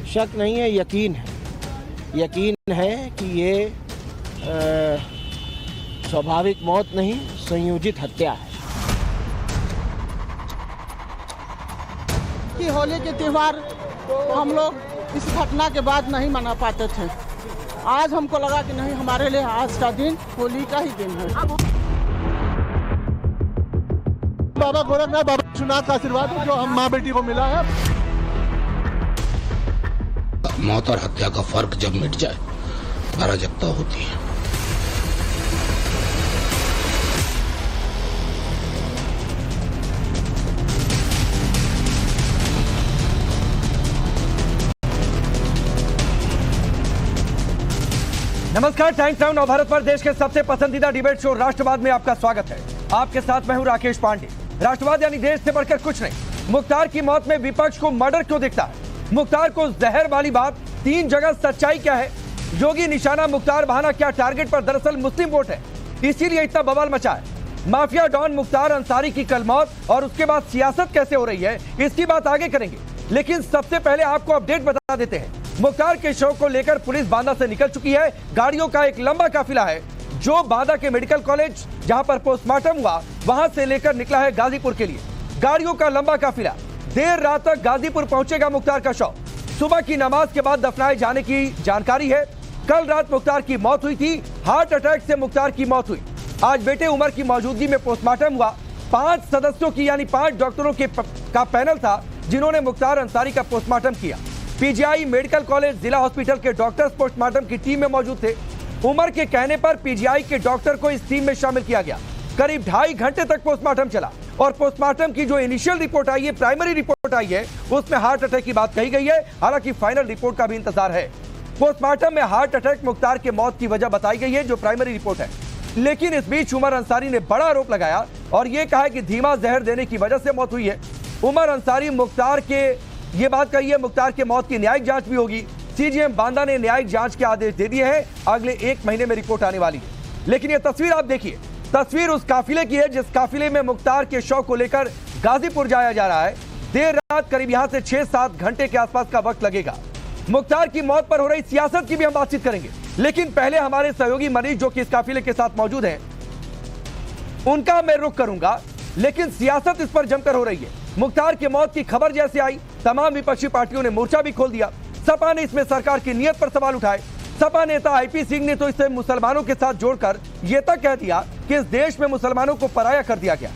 शक नहीं है, यकीन है। यकीन है कि ये स्वाभाविक मौत नहीं, संयोजित हत्या है। कि होली के त्यौहार हम लोग इस घटना के बाद नहीं मना पाते थे। आज हमको लगा कि नहीं, हमारे लिए आज का दिन होली का ही दिन है। बाबा गोरखनाथ, बाबा विश्वनाथ का आशीर्वाद जो हम माँ बेटी को मिला है। मौत और हत्या का फर्क जब मिट जाए, अराजकता होती है। नमस्कार, टाइम्स नाउ नवभारत पर देश के सबसे पसंदीदा डिबेट शो राष्ट्रवाद में आपका स्वागत है। आपके साथ मैं हूं राकेश पांडे। राष्ट्रवाद यानी देश से बढ़कर कुछ नहीं। मुख्तार की मौत में विपक्ष को मर्डर क्यों दिखता है? मुख्तार को जहर वाली बात, 3 जगह सच्चाई क्या है? योगी निशाना मुख्तार बहाना क्या टारगेट पर दरअसल मुस्लिम वोट है, इसीलिए इतना बवाल मचा है। माफिया डॉन मुख्तार अंसारी की कल मौत और उसके बाद सियासत कैसे हो रही है, इसकी बात आगे करेंगे, लेकिन सबसे पहले आपको अपडेट बता देते हैं। मुख्तार के शव को लेकर पुलिस बांदा से निकल चुकी है। गाड़ियों का एक लंबा काफिला है जो बांदा के मेडिकल कॉलेज, जहां पर पोस्टमार्टम हुआ, वहां से लेकर निकला है गाजीपुर के लिए। गाड़ियों का लंबा काफिला देर रात तक गाजीपुर पहुंचेगा। मुख्तार का शव सुबह की नमाज के बाद दफनाए जाने की जानकारी है। कल रात मुख्तार की मौत हुई थी, हार्ट अटैक से मुख्तार की मौत हुई। आज बेटे उमर की मौजूदगी में पोस्टमार्टम हुआ। 5 सदस्यों की यानी 5 डॉक्टरों का पैनल था जिन्होंने मुख्तार अंसारी का पोस्टमार्टम किया। पीजीआई मेडिकल कॉलेज, जिला हॉस्पिटल के डॉक्टर्स पोस्टमार्टम की टीम में मौजूद थे। उमर के कहने पर पीजीआई के डॉक्टर को इस टीम में शामिल किया गया। करीब 2.5 घंटे तक पोस्टमार्टम चला और पोस्टमार्टम की जो इनिशियल रिपोर्ट आई है, प्राइमरी रिपोर्ट आई है, उसमें हार्ट अटैक की बात कही गई है। हालांकि फाइनल रिपोर्ट का भी इंतजार है। पोस्टमार्टम में हार्ट अटैक मुख्तार के मौत की वजह बताई गई है, जो प्राइमरी रिपोर्ट है। लेकिन इस बीच उमर अंसारी ने बड़ा आरोप लगाया और यह कहा कि धीमा जहर देने की वजह से मौत हुई है। उमर अंसारी मुख्तार के ये बात कही है, मुख्तार के मौत की न्यायिक जांच भी होगी। सीजीएम बांदा ने न्यायिक जांच के आदेश दे दिए हैं। अगले 1 महीने में रिपोर्ट आने वाली है। लेकिन ये तस्वीर आप देखिए, तस्वीर उस काफिले की है जिस काफिले में मुख्तार के शव को लेकर गाजीपुर जाया जा रहा है। देर रात करीब यहां से 6-7 घंटे के आसपास का वक्त लगेगा। मुख्तार की मौत पर हो रही सियासत की भी हम बातचीत करेंगे, लेकिन पहले हमारे सहयोगी मनीष जो कि इस काफिले के साथ मौजूद हैं, उनका मैं रुख करूंगा। लेकिन सियासत इस पर जमकर हो रही है। मुख्तार की मौत की खबर जैसे आई, तमाम विपक्षी पार्टियों ने मोर्चा भी खोल दिया। सपा ने इसमें सरकार की नीयत पर सवाल उठाए। सपा नेता आईपी सिंह ने तो इसे मुसलमानों के साथ जोड़कर यह तक कह दिया कि इस देश में मुसलमानों को पराया कर दिया गया।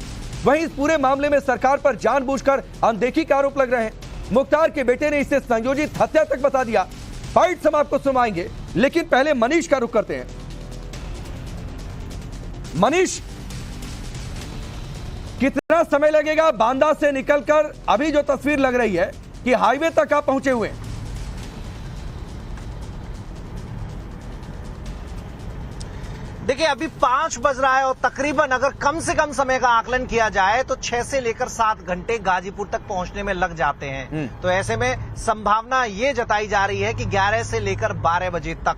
वहीं इस पूरे मामले में सरकार पर जानबूझकर अनदेखी का आरोप लग रहे हैं। मुख्तार के बेटे ने इसे संयोजित हत्या तक बता दिया। फाइट्स हम आपको सुनाएंगे, लेकिन पहले मनीष का रुख करते हैं। मनीष, कितना समय लगेगा बांदा से निकलकर? अभी जो तस्वीर लग रही है कि हाईवे तक आप पहुंचे हुए हैं। देखिए, अभी 5 बज रहा है और तकरीबन अगर कम से कम समय का आकलन किया जाए तो 6 से लेकर 7 घंटे गाजीपुर तक पहुंचने में लग जाते हैं। तो ऐसे में संभावना ये जताई जा रही है कि 11 से लेकर 12 बजे तक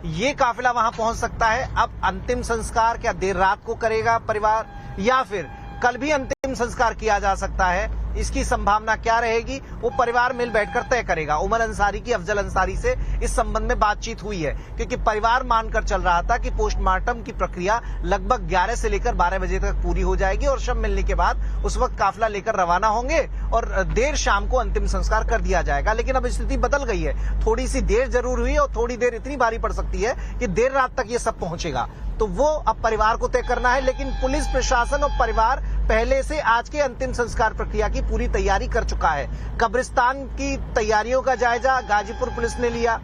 ये काफिला वहां पहुंच सकता है। अब अंतिम संस्कार क्या देर रात को करेगा परिवार, या फिर कल भी अंतिम संस्कार किया जा सकता है, इसकी संभावना क्या रहेगी वो परिवार मिल बैठकर तय करेगा। उमर अंसारी की अफजल अंसारी से इस संबंध में बातचीत हुई है, क्योंकि परिवार मानकर चल रहा था कि पोस्टमार्टम की प्रक्रिया लगभग 11 से लेकर 12 बजे तक पूरी हो जाएगी और शव मिलने के बाद उस वक्त काफिला लेकर रवाना होंगे और देर शाम को अंतिम संस्कार कर दिया जाएगा। लेकिन अब स्थिति बदल गई है, थोड़ी सी देर जरूर हुई और थोड़ी देर इतनी भारी पड़ सकती है कि देर रात तक ये सब पहुंचेगा। तो वो अब परिवार को तय करना है। लेकिन पुलिस प्रशासन और परिवार पहले से आज के अंतिम संस्कार प्रक्रिया की पूरी तैयारी कर चुका है। कब्रिस्तान की तैयारियों का जायजा गाजीपुर पुलिस ने लिया,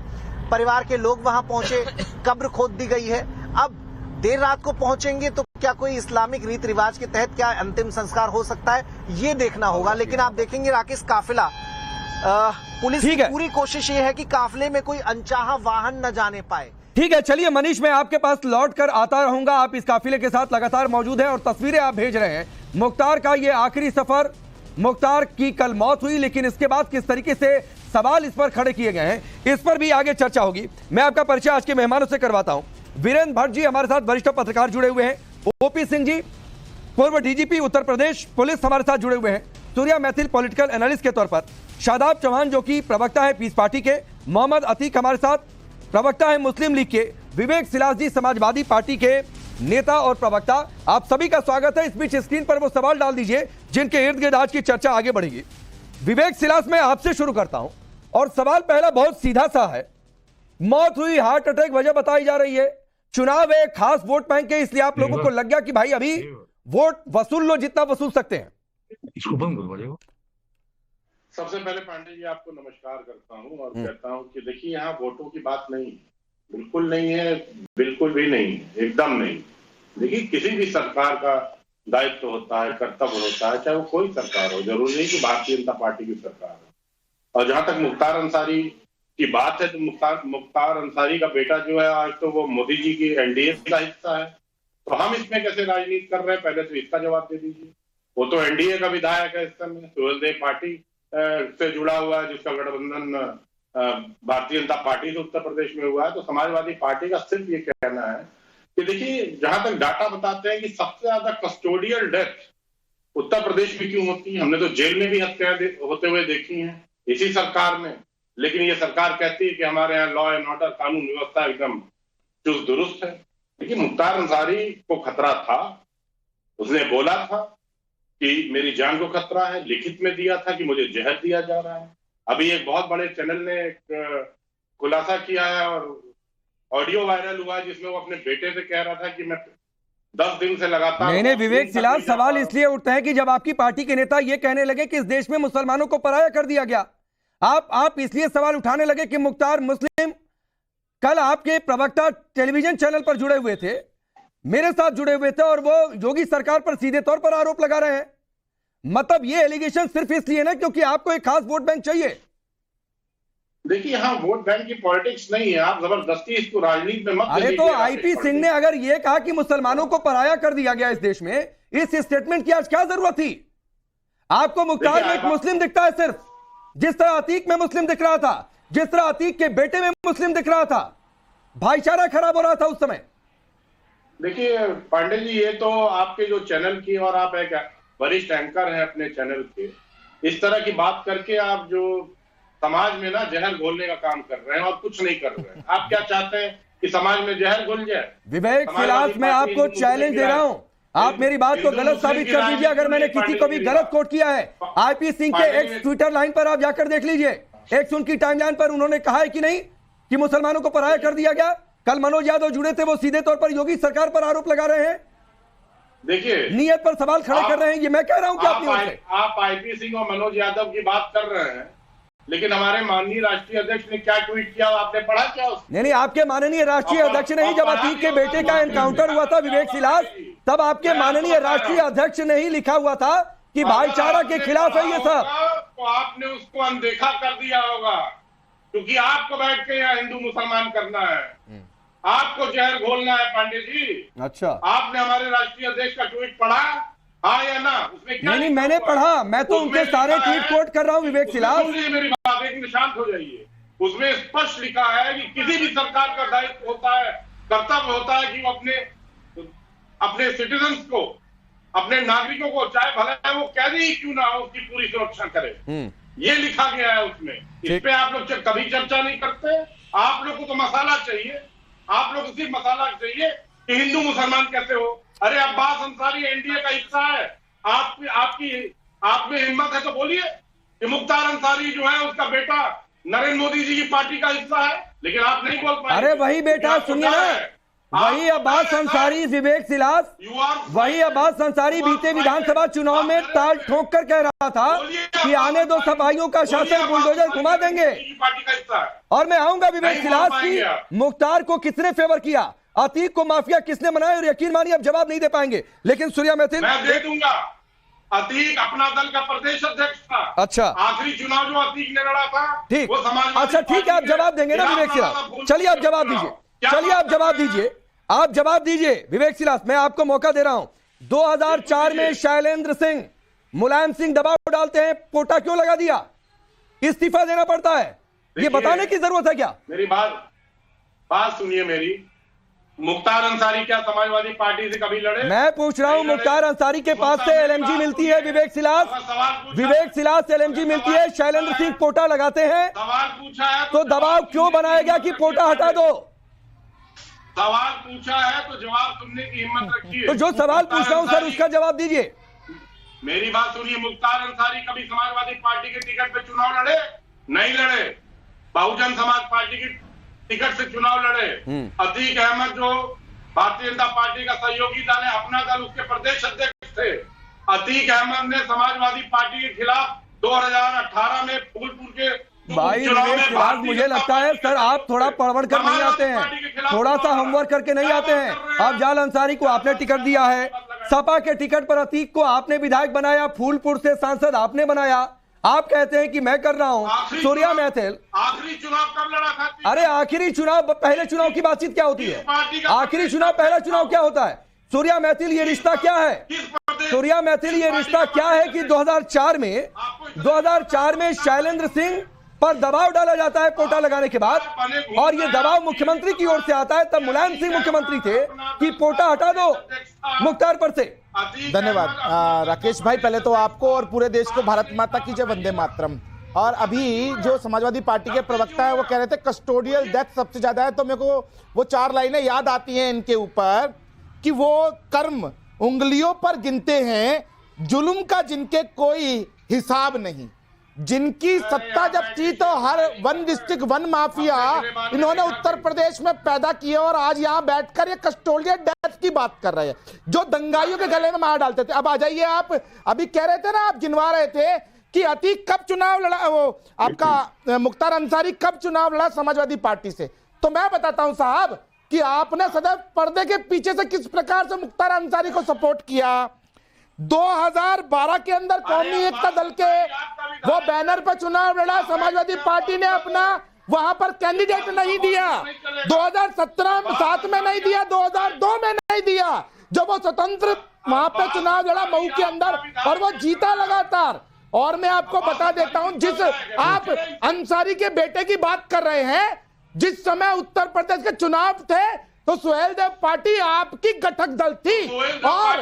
परिवार के लोग वहां पहुंचे, कब्र खोद दी गई है। अब देर रात को पहुंचेंगे तो क्या कोई इस्लामिक रीत रिवाज के तहत क्या अंतिम संस्कार हो सकता है, ये देखना होगा। लेकिन आप देखेंगे राकेश, काफिला पुलिस की पूरी कोशिश ये है कि काफिले में कोई अनचाहा वाहन न जाने पाए। ठीक है, चलिए मनीष, मैं आपके पास लौट कर आता रहूंगा। आप इस काफिले के साथ लगातार मौजूद हैं और तस्वीरें आप भेज रहे हैं। मुख्तार का ये आखिरी सफर, मुख्तार की कल मौत हुई, लेकिन इसके बाद किस तरीके से सवाल इस पर खड़े किए गए हैं, इस पर भी आगे चर्चा होगी। मैं आपका परिचय आज के मेहमानों से करवाता हूं। वीरेंद्र भट्ट जी हमारे साथ वरिष्ठ पत्रकार जुड़े हुए हैं। ओपी सिंह जी पूर्व डीजीपी उत्तर प्रदेश पुलिस हमारे साथ जुड़े हुए हैं। सूर्या मैथिल पॉलिटिकल एनालिस्ट के तौर पर शादाब चौहान जो कि प्रवक्ता है पीस पार्टी के, मोहम्मद अतीक हमारे साथ, प्रवक्ता है मुस्लिम लीग के, विवेक सिलासी समाजवादी पार्टी के नेता और प्रवक्ता। आप सभी का स्वागत है। इस बीच स्क्रीन पर वो सवाल डाल दीजिए जिनके इर्द गिर्द आज की चर्चा आगे बढ़ेगी। विवेक सिलास, मैं आपसे शुरू करता हूं और सवाल पहला बहुत सीधा सा है। मौत हुई, हार्ट अटैक, वजह बताई जा रही है, चुनाव है, खास वोट बैंक है, इसलिए आप लोगों को लग गया कि भाई अभी वोट वसूल लो जितना वसूल सकते हैं। इसको बंद कर दो। सबसे पहले पांडे जी आपको नमस्कार करता हूं और कहता हूं कि देखिए यहाँ वोटों की बात नहीं, बिल्कुल नहीं है, बिल्कुल भी नहीं, एकदम नहीं। देखिए किसी भी सरकार का दायित्व होता है, कर्तव्य होता है, चाहे वो कोई सरकार हो, जरूरी नहीं कि भारतीय जनता पार्टी की सरकार हो। और जहां तक मुख्तार अंसारी की बात है तो मुख्तार अंसारी का बेटा जो है आज तो वो मोदी जी की एनडीए का हिस्सा है, तो हम इसमें कैसे राजनीति कर रहे हैं, पहले तो इसका जवाब दे दीजिए। वो तो एनडीए का विधायक है, इस समय सूरजदेव पार्टी से जुड़ा हुआ है, जिसका गठबंधन भारतीय जनता पार्टी से उत्तर प्रदेश में हुआ है। तो समाजवादी पार्टी का सिर्फ ये कहना है कि देखिए जहां तक डाटा बताते हैं कि सबसे ज्यादा कस्टोडियल डेथ उत्तर प्रदेश में क्यों होती है, हमने तो जेल में भी हत्या होते हुए देखी है इसी सरकार में, लेकिन ये सरकार कहती है कि हमारे यहाँ लॉ एंड ऑर्डर, कानून व्यवस्था एकदम चुस्त दुरुस्त है। देखिए मुख्तार अंसारी को खतरा था, उसने बोला था कि मेरी जान को खतरा है, लिखित में दिया था कि मुझे जहर दिया जा रहा है। अभी एक बहुत बड़े चैनल ने एक खुलासा किया है और ऑडियो वायरल हुआ है जिसमें वो अपने बेटे से कह रहा था कि मैं 10 दिन से लगातार। नहीं, विवेक सिलास, सवाल इसलिए उठता है कि जब आपकी पार्टी के नेता ये कहने लगे कि इस देश में मुसलमानों को पराया कर दिया गया, आप इसलिए सवाल उठाने लगे कि मुख्तार मुस्लिम। कल आपके प्रवक्ता टेलीविजन चैनल पर जुड़े हुए थे, मेरे साथ जुड़े हुए थे, और वो योगी सरकार पर सीधे तौर पर आरोप लगा रहे हैं। मतलब ये एलिगेशन सिर्फ इसलिए ना क्योंकि आपको एक खास वोट बैंक चाहिए। देखिए यहाँ वोट बैंक की पॉलिटिक्स नहीं है, आप जबरदस्ती इसको राजनीति में मत। अरे तो आईपी सिंह ने अगर ये कहा कि मुसलमानों को पराया कर दिया गया इस देश में, इस स्टेटमेंट की आज क्या जरूरत थी? आपको मुख्तार में एक मुस्लिम दिखता है सिर्फ, जिस तरह अतीक में मुस्लिम दिख रहा था, जिस तरह अतीक के बेटे में मुस्लिम दिख रहा था, भाईचारा खराब हो रहा था उस समय। देखिए पांडे जी, ये तो आपके जो चैनल की, और आप एक वरिष्ठ एंकर हैं अपने चैनल के, इस तरह की बात करके आप जो समाज में ना जहर घोलने का काम कर रहे हैं और कुछ नहीं कर रहे हैं। आप क्या चाहते हैं कि समाज में जहर घुल जाए? विवेक सिलास, मैं आपको चैलेंज दे रहा हूं, आप मेरी बात को गलत साबित कर दीजिए अगर मैंने किसी को भी गलत कोट किया है। आईपी सिंह के एक्स ट्विटर लाइन पर आप जाकर देख लीजिए, एक्स उनकी टाइमलाइन पर उन्होंने कहा है कि नहीं कि मुसलमानों को पराया कर दिया गया। कल मनोज यादव जुड़े थे, वो सीधे तौर पर योगी सरकार पर आरोप लगा रहे हैं, देखिए नियत पर सवाल खड़े कर रहे हैं। ये मैं कह रहा हूं कि आप आईपी सिंह और मनोज यादव की बात कर रहे हैं, लेकिन हमारे माननीय राष्ट्रीय अध्यक्ष ने क्या ट्वीट किया आपने पढ़ा क्या? नहीं, आपके माननीय राष्ट्रीय अध्यक्ष नहीं, जब अतीक के बेटे का एनकाउंटर हुआ था विवेक सिलास, तब आपके माननीय राष्ट्रीय अध्यक्ष ने ही लिखा हुआ था कि भाईचारा के खिलाफ है ये सब। तो आपने उसको अनदेखा कर दिया होगा, क्योंकि आपको बैठ के यहाँ हिंदू मुसलमान करना है, आपको जहर घोलना है पांडे जी। अच्छा, आपने हमारे राष्ट्रीय अध्यक्ष का ट्वीट पढ़ा, हाँ या ना? उसमें क्या? नहीं, मैंने पढ़ा, मैं तो उनके सारे ट्वीट कोट कर रहा हूँ विवेक सिलास। मेरी बात एक निशांत हो जाइए, उसमें स्पष्ट लिखा है कि किसी भी सरकार का दायित्व होता है, कर्तव्य होता है कि वो अपने सिटीजन्स को, अपने नागरिकों को, चाहे भले वो कैदी ही क्यों ना हो, उसकी पूरी सुरक्षा करे। ये लिखा गया है उसमें। इस पे आप लोग कभी चर्चा नहीं करते। आप लोग को तो मसाला चाहिए, आप लोग को सिर्फ मसाला चाहिए कि हिंदू मुसलमान कैसे हो। अरे अब्बास अंसारी एनडीए का हिस्सा है, आप में हिम्मत है तो बोलिए कि मुख्तार अंसारी जो है उसका बेटा नरेंद्र मोदी जी की पार्टी का हिस्सा है, लेकिन आप नहीं बोल पाए। अरे वही बेटा, सुनिए ना, वही अब्बास अंसारी, विवेक सिलास, वही अब्बास अंसारी बीते विधानसभा चुनाव में ताल ठोक कर कह रहा था कि आने दो सफाइयों का शासन, बुलडोजर घुमा देंगे। और मैं आऊंगा विवेक सिलास की मुख्तार को किसने फेवर किया, अतीक को माफिया किसने बनाया, और यकीन मानिए अब जवाब नहीं दे पाएंगे। लेकिन सूर्या मैथिल, मैं दे दूंगा। अतीक अपना दल का प्रदेश अध्यक्ष था। अच्छा, आखिरी चुनाव जो अतीक ने लड़ा था, ठीक, वो समाजवादी। अच्छा ठीक है, आप जवाब देंगे ना विवेक सिलास? चलिए आप जवाब दीजिए, चलिए आप जवाब दीजिए, आप जवाब दीजिए विवेक सिलास, मैं आपको मौका दे रहा हूं। 2004 में शैलेंद्र सिंह, मुलायम सिंह दबाव डालते हैं, कोटा क्यों लगा दिया, इस्तीफा देना पड़ता है, ये बताने की जरूरत है क्या? मेरी बात सुनिए मेरी। मुख्तार अंसारी क्या समाजवादी पार्टी से कभी लड़े? मैं पूछ रहा हूं, मुख्तार अंसारी के पास से एलएमजी मिलती है, विवेक सिलास से एलएमजी मिलती है, शैलेंद्र सिंह पोटा लगाते हैं, सवाल पूछा है तो दबाव क्यों बनाया गया कि पोटा हटा दो? सवाल पूछा है तो जवाब सुनने की हिम्मत रखिए। तो जो सवाल पूछ रहा हूं सर, उसका जवाब दीजिए। मेरी बात सुनिए, मुख्तार अंसारी कभी समाजवादी पार्टी के टिकट पे चुनाव लड़े? नहीं लड़े। बहुजन समाज पार्टी की टिकट से चुनाव लड़े। अतीक अहमद जो भारतीय जनता पार्टी का सहयोगी दल है, अपना दल, उसके प्रदेश अध्यक्ष थे। अतीक अहमद ने समाजवादी पार्टी के खिलाफ 2018 में फूलपुर के भाई विवेक, मुझे लगता है सर आप थोड़ा पढ़ कर नहीं आते हैं, थोड़ा सा होमवर्क करके नहीं आते हैं। अफजाल अंसारी को आपने टिकट दिया है, सपा के टिकट पर अतीक को आपने विधायक बनाया, फूलपुर से सांसद आपने बनाया। आप कहते हैं कि मैं कर रहा हूं। सूर्या मैथिल आखिरी चुनाव कब लड़ा था? अरे आखिरी चुनाव, पहले चुनाव की बातचीत क्या होती है? आखिरी चुनाव, पहला चुनाव क्या होता है? सूर्या मैथिल, ये रिश्ता क्या है? सूर्या मैथिल, ये रिश्ता क्या है कि 2004 में शैलेंद्र सिंह पर दबाव डाला जाता है कोटा लगाने के बाद, और ये दबाव मुख्यमंत्री की ओर से आता है। तब मुलायम सिंह मुख्यमंत्री थे कि पोटा हटा दो मुख्तार पर से। धन्यवाद राकेश भाई, पहले तो आपको और पूरे देश को भारत माता की जय, वंदे मातरम। और अभी जो समाजवादी पार्टी के प्रवक्ता है वो कह रहे थे कस्टोडियल डेथ सबसे ज्यादा है, तो मेरे को वो 4 लाइनें याद आती हैं इनके ऊपर कि वो कर्म उंगलियों पर गिनते हैं, जुल्म का जिनके कोई हिसाब नहीं, जिनकी सत्ता जब थी तो हर वन डिस्ट्रिक्ट वन माफिया इन्होंने उत्तर प्रदेश में पैदा किया, और आज यहां बैठकर ये कस्टोडियल डेथ की बात कर रहे हैं, जो दंगाइयों के गले में मार डालते थे। अब आ जाइए, आप अभी कह रहे थे ना, आप गिनवा रहे थे कि अतीक कब चुनाव लड़ा, वो आपका मुख्तार अंसारी कब चुनाव लड़ा समाजवादी पार्टी से। तो मैं बताता हूं साहब कि आपने सदैव पर्दे के पीछे से किस प्रकार से मुख्तार अंसारी को सपोर्ट किया। 2012 के अंदर कौमी एकता दल के वो बैनर पर चुनाव लड़ा, समाजवादी पार्टी ने अपना वहां पर कैंडिडेट नहीं दिया, 2017-7 में नहीं दिया, 2002 में नहीं दिया, जब वो स्वतंत्र वहां पे चुनाव लड़ा मऊ के अंदर, और वो जीता लगातार। और मैं आपको बता देता हूं, जिस आप अंसारी के बेटे की बात कर रहे हैं, जिस समय उत्तर प्रदेश के चुनाव थे तो सुहेल देव पार्टी आपकी गठक दल थी, और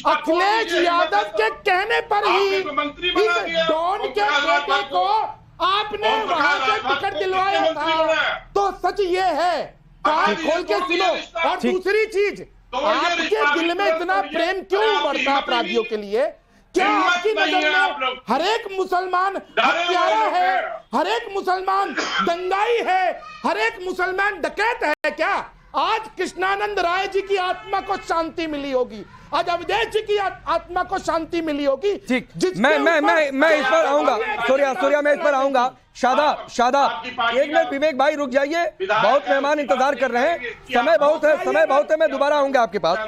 अखिलेश यादव के कहने पर ही इस डॉन के बेटे को आपने वहां से टिकट दिलवाया था। तो सच ये है, कान खोल के सुनो। और दूसरी चीज, आपके दिल में इतना प्रेम क्यों बढ़ता अपराधियों के लिए? क्या आपकी नजर में हर एक मुसलमान हत्यारा है, हर एक मुसलमान दंगाई है, हर एक मुसलमान डकैत है क्या? आज कृष्णानंद राय जी की आत्मा को शांति मिली होगी, आज अवधेश जी की आत्मा को शांति मिली होगी। ठीक, मैं इस पर आऊंगा, सूर्या मैं इस पर आऊंगा। शादाब एक मिनट, विवेक भाई रुक जाइए, बहुत मेहमान इंतजार कर रहे हैं, समय बहुत है, मैं दोबारा आऊंगा आपके पास।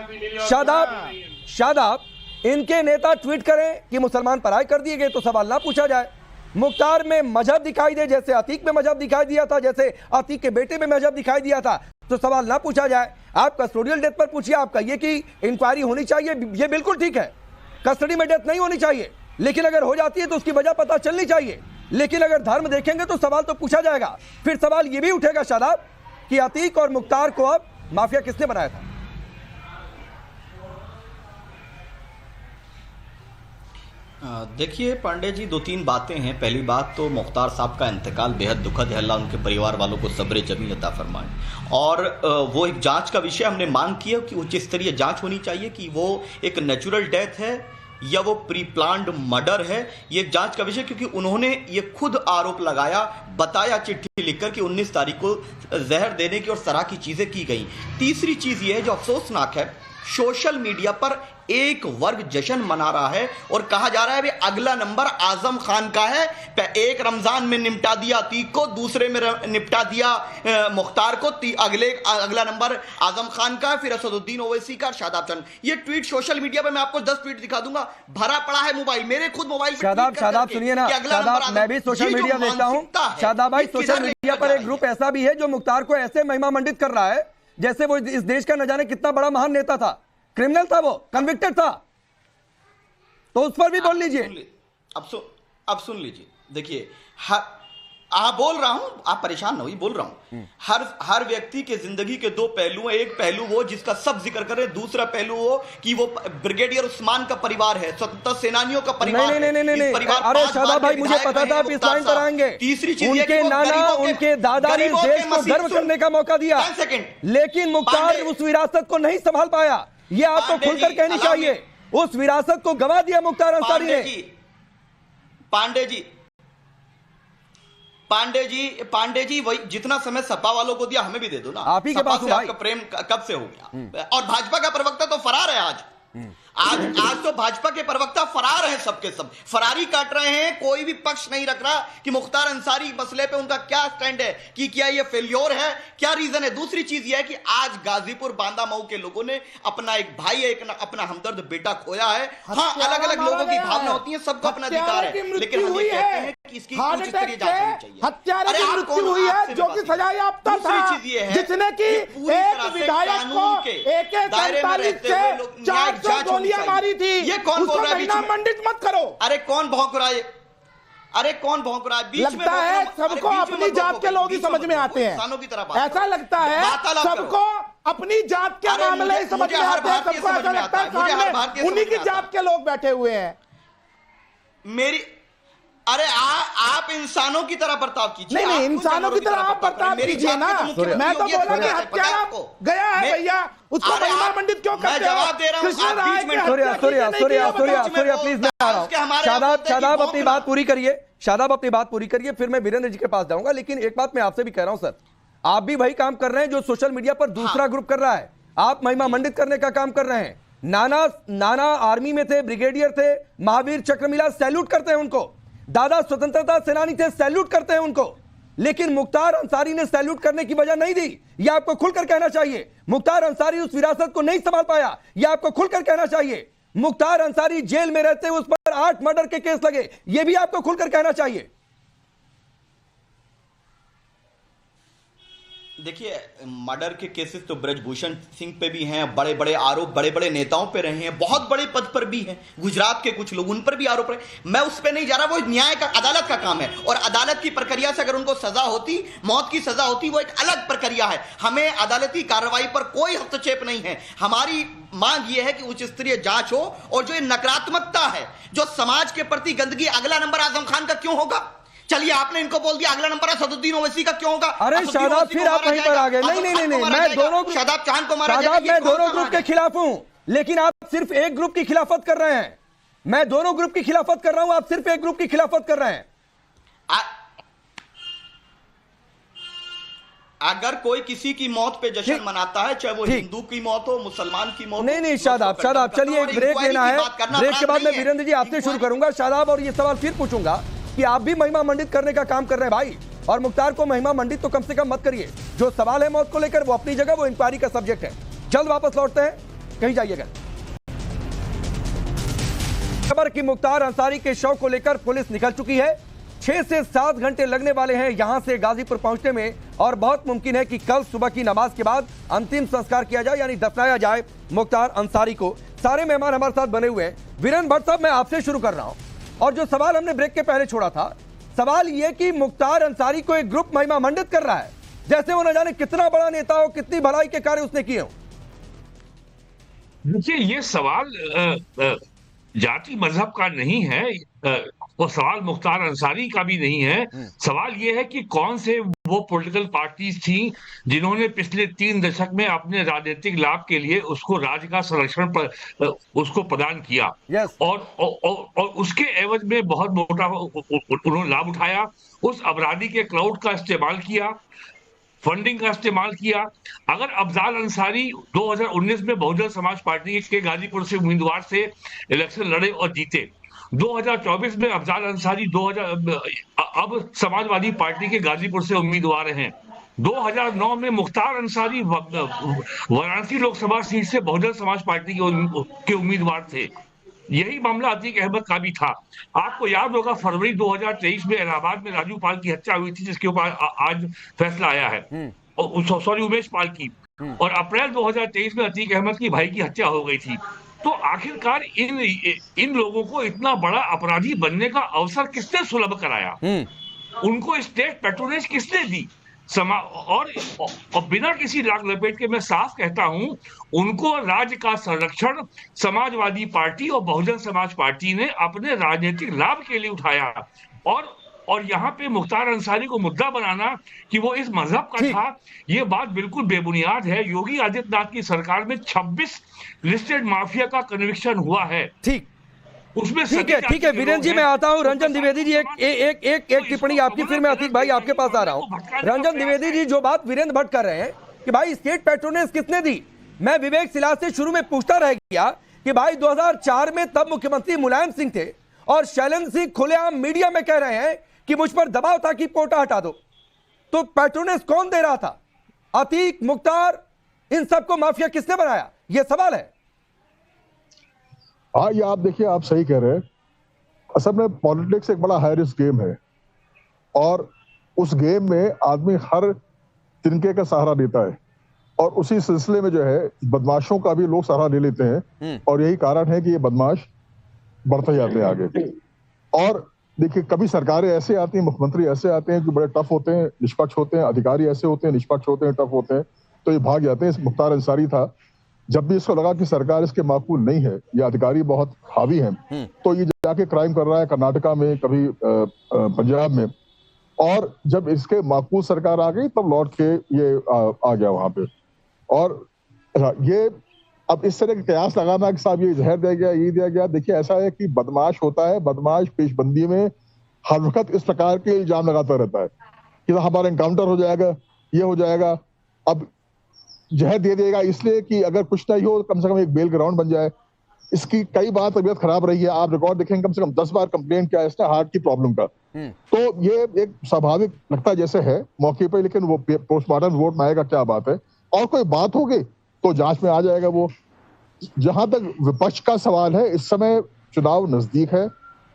शादाब इनके नेता ट्वीट करें कि मुसलमान पराय कर दिए गए तो सवाल ना पूछा जाए। मुख्तार में मजहब दिखाई दे, जैसे अतीक में मजहब दिखाई दिया था, जैसे अतीक के बेटे में मजहब दिखाई दिया था, तो सवाल ना पूछा जाए। आप कस्टोडियल डेथ पर पूछिए, आप कहिए कि इंक्वायरी होनी चाहिए, ये बिल्कुल ठीक है, कस्टडी में डेथ नहीं होनी चाहिए, लेकिन अगर हो जाती है तो उसकी वजह पता चलनी चाहिए। लेकिन अगर धर्म देखेंगे तो सवाल तो पूछा जाएगा। फिर सवाल ये भी उठेगा शादाब कि अतीक और मुख्तार को अब माफिया किसने बनाया था? देखिए पांडे जी, 2-3 बातें हैं। पहली बात तो मुख्तार साहब का इंतकाल बेहद दुखद है, अल्लाह उनके परिवार वालों को सब्र जमील अता फरमाए। और वो एक जांच का विषय हमने मांग किया कि उच्च स्तरीय जांच होनी चाहिए कि वो एक नेचुरल डेथ है या वो प्री प्लान्ड मर्डर है, ये जांच का विषय, क्योंकि उन्होंने ये खुद आरोप लगाया, बताया चिट्ठी लिखकर कि 19 तारीख को जहर देने की और तरह की चीजें की गई। तीसरी चीज ये है जो अफसोसनाक है, सोशल मीडिया पर एक वर्ग जश्न मना रहा है और कहा जा रहा है अगला नंबर आजम खान का है। एक रमजान में निपटा दिया अतीक को, दूसरे में निपटा दिया मुख्तार को, अगला नंबर आजम खान का, फिर असदुद्दीन ओवैसी का, शादाब चंद। ये ट्वीट सोशल मीडिया पे मैं आपको 10 ट्वीट दिखा दूंगा, भरा पड़ा है मोबाइल, मेरे खुद मोबाइल पे। शादाब सुनिए ना, शादाब मैं भी सोशल मीडिया देखता हूं। शादाब भाई, सोशल मीडिया पर एक ग्रुप ऐसा भी है जो मुख्तार को ऐसे महिमा मंडित कर रहा है जैसे वो इस देश का न जाने कितना बड़ा महान नेता था, क्रिमिनल था, वो कन्विक्टेड था, तो उस पर भी बोल लीजिए। अब सुन लीजिए, देखिए बोल रहा हूं, आप परेशान ना होइए, बोल रहा हूं। हर व्यक्ति के जिंदगी के दो पहलू हैं। एक पहलू वो जिसका सब जिक्र करें, दूसरा पहलू वो कि वो ब्रिगेडियर उस्मान का परिवार है, स्वतंत्रता सेनानियों का परिवार है। नहीं, परिवार अरे शादाब भाई, मुझे पता था आप इस लाइन पर आएंगे। तीसरी चीज उनके नाना, उनके दादा ने देश को गर्व करने का मौका दिया, लेकिन मुख्तार उस विरासत को नहीं संभाल पाया। ये आपको खुलकर कहनी चाहिए। उस विरासत को गंवा दिया मुख्तार अंसारी ने। पांडे जी वही जितना समय सपा वालों को दिया हमें भी दे दो ना। आप ही के पास आपका प्रेम कब से हो गया? और भाजपा का प्रवक्ता तो फरार है आज तो भाजपा के प्रवक्ता फरार हैं, सबके सब फरारी काट रहे हैं। कोई भी पक्ष नहीं रख रहा कि मुख्तार अंसारी मसले पे उनका क्या स्टैंड है, कि क्या ये फेल्योर है, क्या रीजन है। दूसरी चीज ये है कि आज गाजीपुर बांदा मऊ के लोगों ने अपना एक भाई है, अपना हमदर्द बेटा खोया है। हाँ, अलग अलग लोगों की भावना होती है, सबको अपना अधिकार है, लेकिन हम ये कहते हैं कि इसकी उच्च स्तरीय जांच होनी चाहिए। हत्यारे की मृत्यु हुई है जो कि सजा याफ्ता था, जिसने की एक विधायक को AK-47 से 400 गोलियां मारी थी। ये कौन बोल रहा है? महिमा मंडित मत करो। अरे कौन भौंक रहा है? लगता है सबको अपनी जात के लोग ही समझ में आते हैं। ऐसा लगता है सबको अपनी जात के मामले ही समझ में आते हैं। सबको ऐसा लगता है सामने उन्हीं की जात के लोग बैठे हुए हैं। अरे आप इंसानों की तरह बर्ताव कीजिए। नहीं, इंसानों की तरह आप बर्ताव कीजिए ना। मैं तो बोला कि हत्यारा गया है भैया, उसको महिमा मंडित क्यों करते हो? जवाब दे रहा हूं। सूर्या प्लीज, मैं आ रहा हूं। शादाब अपनी बात पूरी करिए। शादाब अपनी बात पूरी करिए, फिर मैं वीरेंद्र जी के पास जाऊंगा। लेकिन एक बात मैं आपसे भी कह रहा हूं सर, आप भी वही काम कर रहे हैं जो सोशल मीडिया पर दूसरा ग्रुप कर रहा है। आप महिमा मंडित करने का काम कर रहे हैं। नाना आर्मी में थे, ब्रिगेडियर थे, महावीर चक्र मिला, सैल्यूट करते हैं उनको। दादा स्वतंत्रता सेनानी थे, सैल्यूट करते हैं उनको। लेकिन मुख्तार अंसारी ने सैल्यूट करने की वजह नहीं दी। यह आपको खुलकर कहना चाहिए। मुख्तार अंसारी उस विरासत को नहीं संभाल पाया, यह आपको खुलकर कहना चाहिए। मुख्तार अंसारी जेल में रहते उस पर 8 मर्डर के केस लगे, यह भी आपको खुलकर कहना चाहिए। देखिए, मर्डर के केसेस तो ब्रजभूषण सिंह पे भी हैं, बड़े बड़े आरोप बड़े बड़े नेताओं पे रहे हैं, बहुत बड़े पद पर भी हैं। गुजरात के कुछ लोग, उन पर भी आरोप रहे। मैं उस पे नहीं जा रहा, वो न्याय का, अदालत का काम है। और अदालत की प्रक्रिया से अगर उनको सजा होती, मौत की सजा होती, वो एक अलग प्रक्रिया है। हमें अदालती कार्रवाई पर कोई हस्तक्षेप नहीं है। हमारी मांग यह है कि उच्च स्तरीय जांच हो। और जो ये नकारात्मकता है, जो समाज के प्रति गंदगी, अगला नंबर आजम खान का क्यों होगा? चलिए, आपने इनको बोल दिया अगला नंबर सदुद्दीन ओवैसी का क्यों होगा? अरे शादाब, फिर आप वहीं पर आ गए। नहीं, मैं शादाब खान को मारा जाएगा। मैं दोनों ग्रुप के खिलाफ हूं, लेकिन आप सिर्फ एक ग्रुप की खिलाफत कर रहे हैं। मैं दोनों ग्रुप की खिलाफत कर रहा हूं, आप सिर्फ एक ग्रुप की खिलाफत कर रहे हैं। अगर कोई किसी की मौत पे जश्न मनाता है, चाहे वो हिंदू की मौत हो, मुसलमान की मौत हो। नहीं, शादाब, चलिए एक ब्रेक लेना है। ब्रेक के बाद मैं वीरेंद्र जी आपसे शुरू करूंगा शादाब, और ये सवाल फिर पूछूंगा कि आप भी महिमा मंडित करने का काम कर रहे हैं भाई, और मुख्तार को महिमा मंडित तो कम से कम मत करिए। जो सवाल है मौत को लेकर वो अपनी जगह, वो इंक्वायरी का सब्जेक्ट है। जल्द वापस लौटते हैं, कहीं जाइएगा। खबर कि मुख्तार अंसारी के शव को लेकर पुलिस निकल चुकी है। 6 से 7 घंटे लगने वाले हैं यहां से गाजीपुर पहुंचने में, और बहुत मुमकिन है कि कल सुबह की नमाज के बाद अंतिम संस्कार किया जाए, यानी दफनाया जाए मुख्तार अंसारी को। सारे मेहमान हमारे साथ बने हुए हैं। वीरेंद्र भट्ट साहब, मैं आपसे शुरू कर रहा हूं, और जो सवाल हमने ब्रेक के पहले छोड़ा था, सवाल यह कि मुख्तार अंसारी को एक ग्रुप महिमा मंडित कर रहा है, जैसे वो न जाने कितना बड़ा नेता हो, कितनी भलाई के कार्य उसने किए हो। देखिए, ये सवाल जाति मजहब का नहीं है, वो सवाल मुख्तार अंसारी का भी नहीं है। सवाल ये है कि कौन से वो पॉलिटिकल पार्टीज थी जिन्होंने पिछले 3 दशक में अपने राजनीतिक लाभ के लिए उसको राज्य का संरक्षण पर उसको प्रदान किया। और उसके एवज में बहुत मोटा उन्होंने लाभ उठाया, उस अपराधी के क्राउड का इस्तेमाल किया, फंडिंग का इस्तेमाल किया। अगर अफजाल अंसारी 2019 में बहुजन समाज पार्टी के गाजीपुर से उम्मीदवार से इलेक्शन लड़े और जीते, 2024 में अफजाल अंसारी अब समाजवादी पार्टी के गाजीपुर से उम्मीदवार हैं। 2009 में मुख्तार अंसारी वाराणसी लोकसभा सीट से बहुजन समाज पार्टी के उम्मीदवार थे। यही मामला अतीक अहमद का भी था। आपको याद होगा फरवरी 2023 में इलाहाबाद में राजू पाल की हत्या हुई थी, जिसके ऊपर आज फैसला आया है, सॉरी उमेश पाल की। और अप्रैल 2023 में अतीक अहमद की भाई की हत्या हो गई थी। तो आखिरकार इन लोगों को इतना बड़ा अपराधी बनने का अवसर किसने सुलभ कराया? उनको स्टेट पैट्रोनेज किसने दी? और बिना किसी लाग लपेट के मैं साफ कहता हूं, उनको राज्य का संरक्षण समाजवादी पार्टी और बहुजन समाज पार्टी ने अपने राजनीतिक लाभ के लिए उठाया। और यहाँ पे मुख्तार अंसारी को मुद्दा बनाना कि वो इस मजहब का था, ये बात बिल्कुल बेबुनियाद है। योगी आदित्यनाथ की सरकार में 26 लिस्टेड माफिया का कन्विक्शन हुआ है। ठीक, उसमें ठीक है वीरेंद्र जी, मैं आता हूं। रंजन द्विवेदी जी, एक टिप्पणी आपकी, फिर मैं अतीक भाई आपके पास आ रहा हूं। रंजन द्विवेदी जी, जो बात वीरेंद्र भट्ट कर रहे हैं कि भाई स्टेट पैट्रोनेज किसने दी, मैं विवेक सिलास से शुरू में पूछता रह गया कि भाई 2004 में तब मुख्यमंत्री मुलायम सिंह थे और शैलेंद्र सिंह खुलेआम मीडिया में कह रहे हैं कि मुझ पर दबाव था कि कोटा हटा दो, तो पैट्रोनेज कौन दे रहा था? अतीक, मुख्तार, इन सबको माफिया किसने बनाया, यह सवाल है। हाँ, ये आप देखिए, आप सही कह रहे हैं। असल में पॉलिटिक्स एक बड़ा हाई रिस्क गेम है और उस गेम में आदमी हर तिनके का सहारा लेता है और उसी सिलसिले में जो है बदमाशों का भी लोग सहारा ले लेते हैं और यही कारण है कि ये बदमाश बढ़ते जाते हैं आगे। और देखिए, कभी सरकारें ऐसे आती हैं, मुख्यमंत्री ऐसे आते हैं जो बड़े टफ होते हैं, निष्पक्ष होते हैं, अधिकारी ऐसे होते हैं, निष्पक्ष होते हैं, टफ होते हैं, तो ये भाग जाते हैं। मुख्तार अंसारी था, जब भी इसको लगा कि सरकार इसके माकूल नहीं है, ये अधिकारी बहुत हावी हैं, तो ये जाके क्राइम कर रहा है कर्नाटका में, कभी पंजाब में, और जब इसके माकूल सरकार आ गई तब लौट के ये आ गया वहां पे। और ये अब इस तरह के कयास लगाना कि साहब ये जहर दिया गया, ये दिया गया, देखिए ऐसा है कि बदमाश होता है, बदमाश पेशबंदी में हर वक्त इस प्रकार के इल्जाम लगाता रहता है कि हमारा एनकाउंटर हो जाएगा, ये हो जाएगा, अब जहर दे देगा इसलिए कि अगर कुछ नहीं हो कम से कम एक बेल ग्राउंड बन जाए। इसकी कई बार तबीयत खराब रही है, आप रिकॉर्ड देखेंगे, कम से कम 10 बार कंप्लेंट किया इसने हार्ट की प्रॉब्लम का। तो ये एक स्वाभाविक लगता जैसे है मौके पे, लेकिन वो पोस्टमार्टम रिपोर्ट में आएगा क्या बात है, और कोई बात होगी तो जांच में आ जाएगा वो। जहां तक विपक्ष का सवाल है, इस समय चुनाव नजदीक है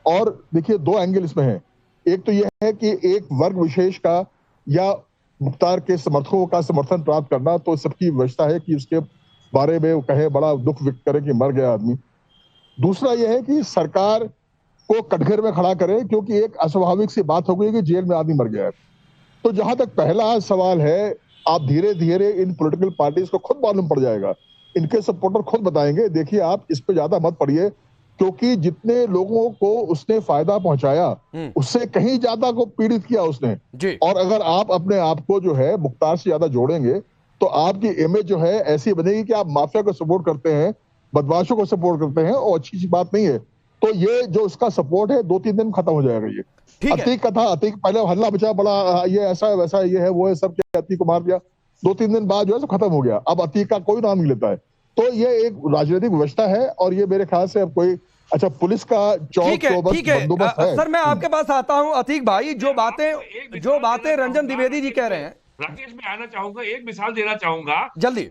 और देखिए 2 एंगल इसमें है। एक तो यह है कि एक वर्ग विशेष का या मुख्तार के समर्थकों का समर्थन प्राप्त करना, तो सबकी व्यवस्था है कि उसके बारे में वो कहे, बड़ा दुख व्यक्त करे कि मर गया आदमी। दूसरा यह है कि सरकार को कटघरे में खड़ा करे, क्योंकि एक अस्वाभाविक सी बात हो गई कि जेल में आदमी मर गया है। तो जहां तक पहला सवाल है, आप धीरे धीरे इन पॉलिटिकल पार्टीज को खुद मालूम पड़ जाएगा, इनके सपोर्टर खुद बताएंगे, देखिए आप इस पे ज्यादा मत पड़िए, क्योंकि जितने लोगों को उसने फायदा पहुंचाया उससे कहीं ज्यादा को पीड़ित किया उसने। और अगर आप अपने आप को जो है मुख्तार से ज्यादा जोड़ेंगे तो आपकी इमेज जो है ऐसी बनेगी कि आप माफिया को सपोर्ट करते हैं, बदमाशों को सपोर्ट करते हैं, और अच्छी बात नहीं है। तो ये जो उसका सपोर्ट है 2-3 दिन खत्म हो जाएगा। ये अतीक का था, अतीक पहले हल्ला बचा बड़ा, ये ऐसा है वैसा ये है वो है, सब अतीक को मार दिया, 2-3 दिन बाद जो है सब खत्म हो गया। अब अतीक का कोई नाम नहीं लेता है। तो ये एक राजनीतिक व्यवस्था है और ये मेरे ख्याल से अब कोई अच्छा पुलिस का चौक बंदोबस्त है। सर मैं आपके पास आता हूं अतीक भाई, जो बातें रंजन द्विवेदी जी कह रहे हैं, राकेश में आना चाहूंगा, एक मिसाल देना चाहूंगा जल्दी।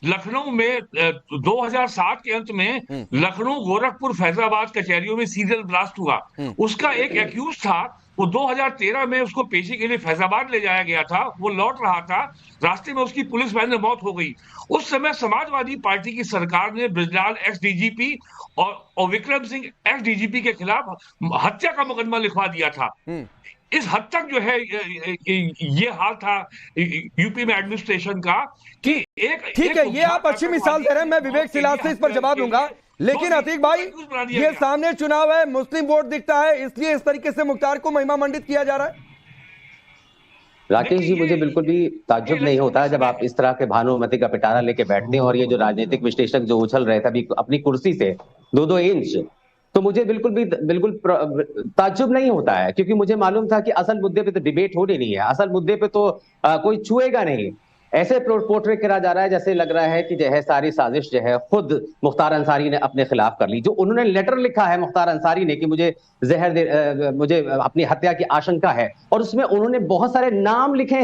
लखनऊ में 2007 के अंत में लखनऊ, गोरखपुर, फैजाबाद कचहरियों में सीरियल ब्लास्ट हुआ। उसका एक एक्यूज था, वो 2013 में उसको पेशी के लिए फैजाबाद ले जाया गया था, वो लौट रहा था, रास्ते में उसकी पुलिस वैन में मौत हो गई। उस समय समाजवादी पार्टी की सरकार ने बृजलाल एक्स डीजीपी और विक्रम सिंह एक्स डीजीपी के खिलाफ हत्या का मुकदमा लिखवा दिया था। इस हद तक जो है ये हाल था यूपी में एडमिनिस्ट्रेशन का कि ठीक है, ये आप अच्छी मिसाल दे रहे हैं, मैं विवेक सिलास से इस पर जवाब दूंगा। लेकिन अतीक भाई, ये सामने चुनाव है, मुस्लिम वोट दिखता है, इसलिए इस तरीके से मुख्तार को महिमा मंडित किया जा रहा है। राकेश जी, मुझे बिल्कुल भी ताज्जुब नहीं होता जब आप इस तरह के भानुमति का पिटारा लेके बैठते हैं और ये जो राजनीतिक विश्लेषक जो उछल रहे थे अभी अपनी कुर्सी से 2-2 इंच, तो मुझे बिल्कुल ताज्जुब नहीं होता है, क्योंकि मुझे मालूम था कि असल मुद्दे पे तो डिबेट होनी नहीं है, असल मुद्दे पे तो कोई छुएगा नहीं। ऐसे पोर्ट्रेट करा जा रहा है जैसे लग रहा है कि जो है सारी साजिश जो है खुद मुख्तार अंसारी ने अपने खिलाफ कर ली। जो उन्होंने लेटर लिखा है मुख्तार अंसारी ने कि मुझे अपनी हत्या की आशंका है, और उसमें उन्होंने बहुत सारे नाम लिखे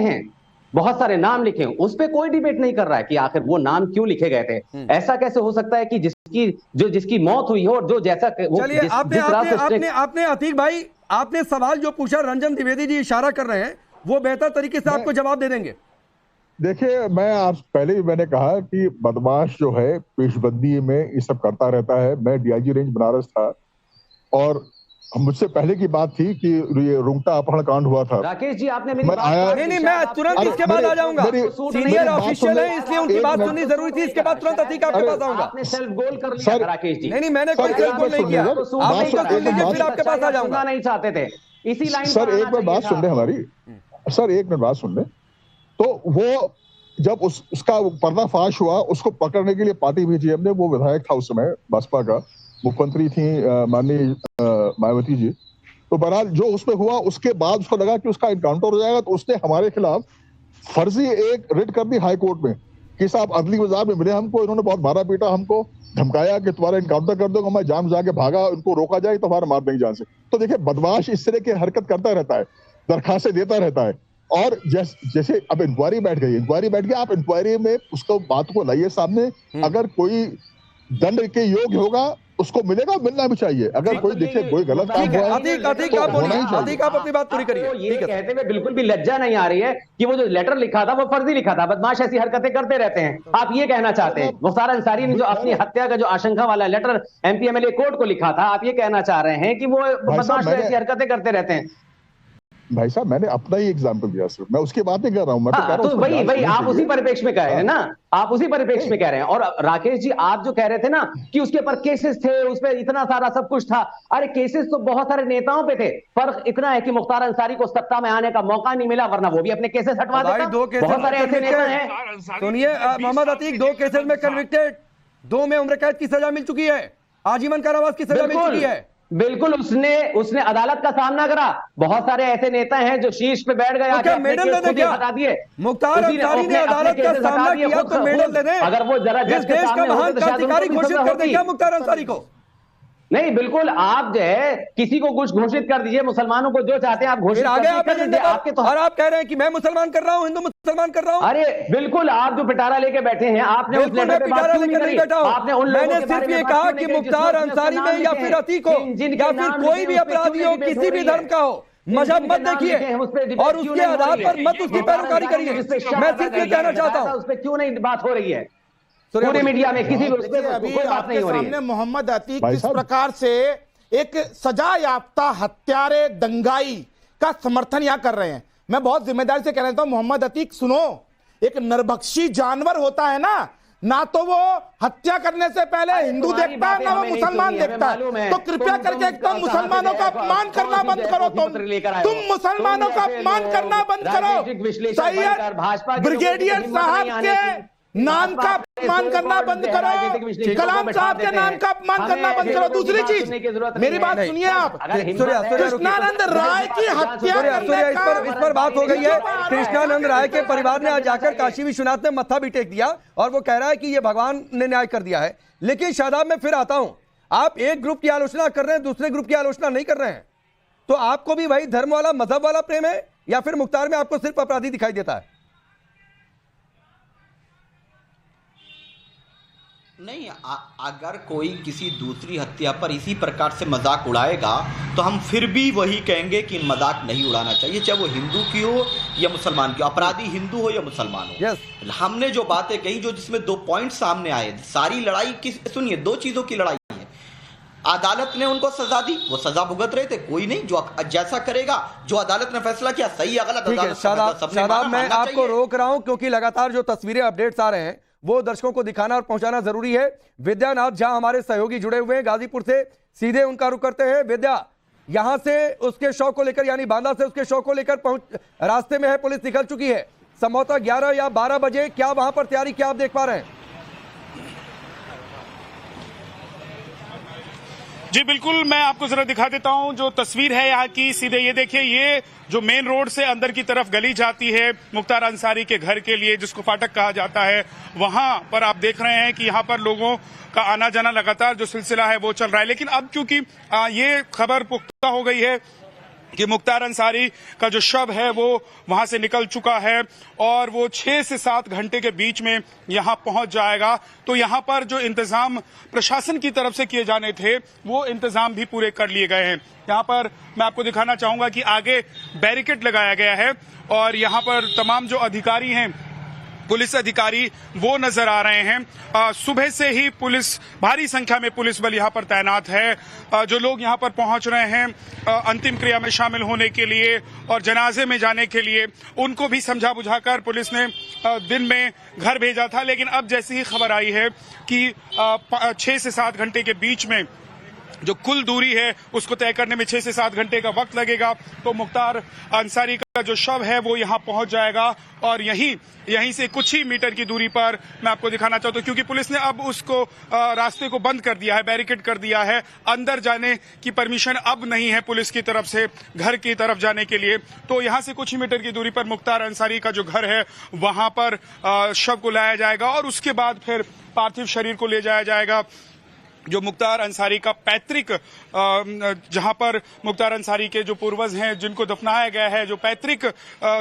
हैं, उस पर कोई डिबेट नहीं कर रहा है कि आखिर वो नाम क्यों लिखे गए थे। ऐसा कैसे हो सकता है कि जिसकी मौत हुई हो और जो जैसा चलिए आपने अतीक भाई, आपने सवाल जो पूछा, रंजन द्विवेदी जी इशारा कर रहे हैं, वो बेहतर तरीके से आपको जवाब दे देंगे। देखिए, मैं आज पहले भी मैंने कहा कि बदमाश जो है पेशबंदी में ये सब करता रहता है। मैं डीआईजी रेंज बनारस था और मुझसे पहले की बात थी कि ये रुंगटा अपहरण कांड हुआ था। राकेश जी आपने मेरी मैं बात आया- नहीं मैं तुरंत इसके बाद आ जाऊंगा। सीनियर ऑफिशियल है इसलिए उनकी बात सुननी जरूरी थी। इसके बाद तुरंत अतीक आपके पास आऊंगा। आपने सेल्फ गोल कर लिया राकेश जी। नहीं मैंने कोई सेल्फ गोल नहीं किया। आप इनको सुन लीजिए फिर आपके पास आ जाऊंगा। नहीं चाहते थे इसी लाइन सर एक मिनट बात सुन ले हमारी। सर एक मिनट बात सुन ले। तो वो जब उसका पर्दाफाश हुआ, उसको पकड़ने के लिए पार्टी भेजी हमने। वो विधायक था उस समय बसपा का, मुख्यमंत्री थी माननीय मायावती जी। तो बहरहाल जो उसमें हुआ उसके बाद उसको लगा कि उसका इनकाउंटर हो जाएगा, तो उसने हमारे खिलाफ फर्जी एक रिट कर दी हाई कोर्ट में कि साहब अदली बाजार में मिले हमको, इन्होंने बहुत मारा पीटा, हमको धमकाया कि तुम्हारा इनकाउंटर कर दूंगा। मैं जान जाके भागा, उनको रोका जाए तो हमारा मार देंगे जान से। तो देखिए बदमाश इस तरह की हरकत करता रहता है, दरखास्तें देता रहता है। और जैसे अब इंक्वायरी बैठ गई, आप इंक्वायरी में उसको बात को लाइए सामने। अगर कोई दंड के योग्य होगा उसको मिलेगा, मिलना भी चाहिए। अगर कोई देखे कोई गलत काम हुआ अतीक आप अपनी बात पूरी करिए। ये कहते हुए बिल्कुल भी लज्जा नहीं आ रही है कि वो जो लेटर लिखा था वो फर्जी लिखा था। बदमाश ऐसी हरकतें करते रहते हैं। आप ये कहना चाहते हैं मुख्तार अंसारी ने जो अपनी हत्या का जो आशंका वाला लेटर एमपीएमएलए कोर्ट को लिखा था, आप ये कहना चाह रहे हैं कि वो बदमाश ऐसी हरकतें करते रहते हैं? भाई साहब मैंने अपना ही एग्जाम्पल दिया सर, मैं उसकी बात नहीं कर रहा हूँ। मैं तो कह रहा हूँ वही आप उसी परिप्रेक्ष्य में कह रहे हैं ना, आप उसी परिप्रेक्ष्य में कह रहे हैं। और राकेश जी आप जो कह रहे थे ना कि उसके ऊपर केसेस थे, उस पर इतना सारा सब कुछ था, अरे केसेस तो बहुत सारे नेताओं पे थे। फर्क इतना है कि मुख्तार अंसारी को सत्ता में आने का मौका नहीं मिला, वरना वो भी अपने केसेस हटवा देता। बहुत सारे ऐसे नेता हैं। सुनिए मोहम्मद अतीक 2 केसेस में कन्विक्टेड, 2 में उम्र कैद की सजा मिल चुकी है, आजीवन कारावास की सजा मिल चुकी है। बिल्कुल उसने अदालत का सामना करा। बहुत सारे ऐसे नेता हैं जो शीर्ष पे बैठ गए, तो मेडल दे दें, हटा दिए। मुख्तार अंसारी ने अदालत का सामना किया तो मेडल दे दें। अगर वो जरा इस देश का महान क्रांतिकारी घोषित कर दें क्या मुख्तार अंसारी को? नहीं बिल्कुल, आप जो है किसी को कुछ घोषित कर दीजिए, मुसलमानों को जो चाहते हैं आप घोषित आगे कर दीजिए। आपके तो और आप कह रहे हैं कि मैं मुसलमान कर रहा हूं, हिंदू मुसलमान कर रहा हूं। अरे बिल्कुल, आप जो पिटारा लेके बैठे हैं, आपने उस लेटर पे बात क्यों नहीं करी? आपने उन लोगों मैंने सिर्फ ये कहा कि मुख्तार अंसारी में या फिर अतीक हो या फिर कोई भी अपराधी हो, किसी भी धर्म का हो, मजहब मत देखिए और उसके आधार पर मत उसकी पैरोकारी करिए। मैं सिर्फ ये कहना चाहता हूँ। उस पर क्यों नहीं बात हो रही है पूरे मीडिया में? किसी अभी आपके सामने मोहम्मद अतीक किस प्रकार से एक सजा याफ्ता हत्यारे दंगाई का समर्थन यहाँ कर रहे हैं। मैं बहुत जिम्मेदारी से कहना चाहता हूं मोहम्मद अतीक, सुनो, एक नरभक्षी जानवर होता है ना तो वो हत्या करने से पहले हिंदू देखता है ना वो मुसलमान देखता है। तो कृपया करके एकदम मुसलमानों का अपमान करना बंद करो। तुम मुसलमानों का अपमान करना बंद करो। सैयद ब्रिगेडियर साहब के नाम का अपमान करना बंद करो, कलाम साहब के नाम का अपमान करना बंद करो। दूसरी चीज, मेरी बात सुनिए आप, कृष्णानंद राय की हत्या इस पर बात हो गई है। कृष्णानंद राय के परिवार ने आज जाकर काशी विश्वनाथ में मत्था भी टेक दिया और वो कह रहा है कि ये भगवान ने न्याय कर दिया है। लेकिन शादाब मैं फिर आता हूं, आप एक ग्रुप की आलोचना कर रहे हैं, दूसरे ग्रुप की आलोचना नहीं कर रहे हैं। तो आपको भी वही धर्म वाला मजहब वाला प्रेम है या फिर मुख्तार में आपको सिर्फ अपराधी दिखाई देता है? नहीं, अगर कोई किसी दूसरी हत्या पर इसी प्रकार से मजाक उड़ाएगा तो हम फिर भी वही कहेंगे कि मजाक नहीं उड़ाना चाहिए, चाहे वो हिंदू की हो या मुसलमान की हो, अपराधी हिंदू हो या मुसलमान हो। हमने जो बातें कही, जो जिसमें 2 पॉइंट सामने आए, सारी लड़ाई की सुनिए 2 चीजों की लड़ाई है। अदालत ने उनको सजा दी, वो सजा भुगत रहे थे, कोई नहीं, जो जैसा करेगा, जो अदालत ने फैसला किया सही या गलत। शादाब मैं आपको रोक रहा हूं क्योंकि लगातार जो तस्वीरें अपडेट्स आ रहे हैं वो दर्शकों को दिखाना और पहुंचाना जरूरी है। विद्यानाथ झा हमारे सहयोगी जुड़े हुए हैं गाजीपुर से, सीधे उनका रुख करते हैं। विद्या, यहां से उसके शव को लेकर यानी बांदा से उसके शव को लेकर रास्ते में है, पुलिस निकल चुकी है। संभवतः 11 या 12 बजे क्या वहां पर तैयारी क्या आप देख पा रहे हैं? जी बिल्कुल, मैं आपको जरा दिखा देता हूं जो तस्वीर है यहाँ की। सीधे ये देखिए, ये जो मेन रोड से अंदर की तरफ गली जाती है मुख्तार अंसारी के घर के लिए, जिसको फाटक कहा जाता है, वहां पर आप देख रहे हैं कि यहाँ पर लोगों का आना जाना लगातार जो सिलसिला है वो चल रहा है। लेकिन अब क्योंकि ये खबर पुख्ता हो गई है कि मुख्तार अंसारी का जो शव है वो वहां से निकल चुका है और वो 6 से 7 घंटे के बीच में यहां पहुंच जाएगा, तो यहां पर जो इंतजाम प्रशासन की तरफ से किए जाने थे वो इंतजाम भी पूरे कर लिए गए हैं। यहां पर मैं आपको दिखाना चाहूंगा कि आगे बैरिकेड लगाया गया है और यहां पर तमाम जो अधिकारी हैं पुलिस अधिकारी वो नजर आ रहे हैं। सुबह से ही पुलिस, भारी संख्या में पुलिस बल यहां पर तैनात है। जो लोग यहां पर पहुंच रहे हैं अंतिम क्रिया में शामिल होने के लिए और जनाजे में जाने के लिए, उनको भी समझा बुझाकर पुलिस ने दिन में घर भेजा था। लेकिन अब जैसी ही खबर आई है कि 6 से 7 घंटे के बीच में जो कुल दूरी है उसको तय करने में 6 से 7 घंटे का वक्त लगेगा, तो मुख्तार अंसारी का जो शव है वो यहां पहुंच जाएगा। और यहीं से कुछ ही मीटर की दूरी पर मैं आपको दिखाना चाहता हूं, क्योंकि पुलिस ने अब उसको रास्ते को बंद कर दिया है, बैरिकेड कर दिया है। अंदर जाने की परमिशन अब नहीं है पुलिस की तरफ से घर की तरफ जाने के लिए। तो यहां से कुछ ही मीटर की दूरी पर मुख्तार अंसारी का जो घर है वहां पर शव को लाया जाएगा और उसके बाद फिर पार्थिव शरीर को ले जाया जाएगा जो मुख्तार अंसारी का पैतृक, जहां पर मुख्तार अंसारी के जो पूर्वज हैं जिनको दफनाया गया है, जो पैतृक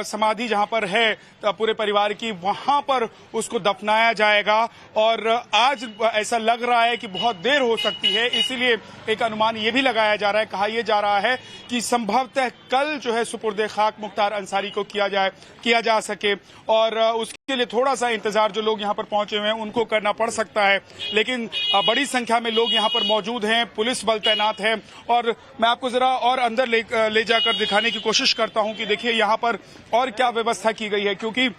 समाधि जहां पर है पूरे परिवार की, वहां पर उसको दफनाया जाएगा। और आज ऐसा लग रहा है कि बहुत देर हो सकती है, इसीलिए एक अनुमान ये भी लगाया जा रहा है, कहा यह जा रहा है कि संभवतः कल जो है सुपुर्दे खाक मुख्तार अंसारी को किया जा सके। और उसके लिए थोड़ा सा इंतजार जो लोग यहां पर पहुंचे हुए हैं उनको करना पड़ सकता है, लेकिन बड़ी संख्या में लोग यहां पर मौजूद हैं, पुलिस बल तैनात है। और मैं आपको जरा और अंदर ले जाकर दिखाने की कोशिश करता हूं कि देखिए यहां पर और क्या व्यवस्था की गई है, क्योंकि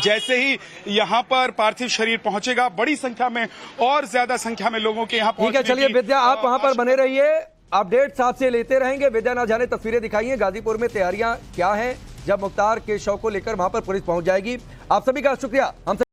जैसे ही यहां पर पार्थिव शरीर पहुंचेगा बड़ी संख्या में और ज्यादा संख्या में लोगों के यहां ठीक है, चलिए विद्या आप वहां पर बने रहिए, अपडेट्स आपसे लेते रहेंगे। विद्या ना जाने तस्वीरें दिखाइए गाजीपुर में तैयारियां क्या हैं जब मुख्तार के शव को लेकर वहां पर पुलिस पहुंच जाएगी। आप सभी का शुक्रिया हमसे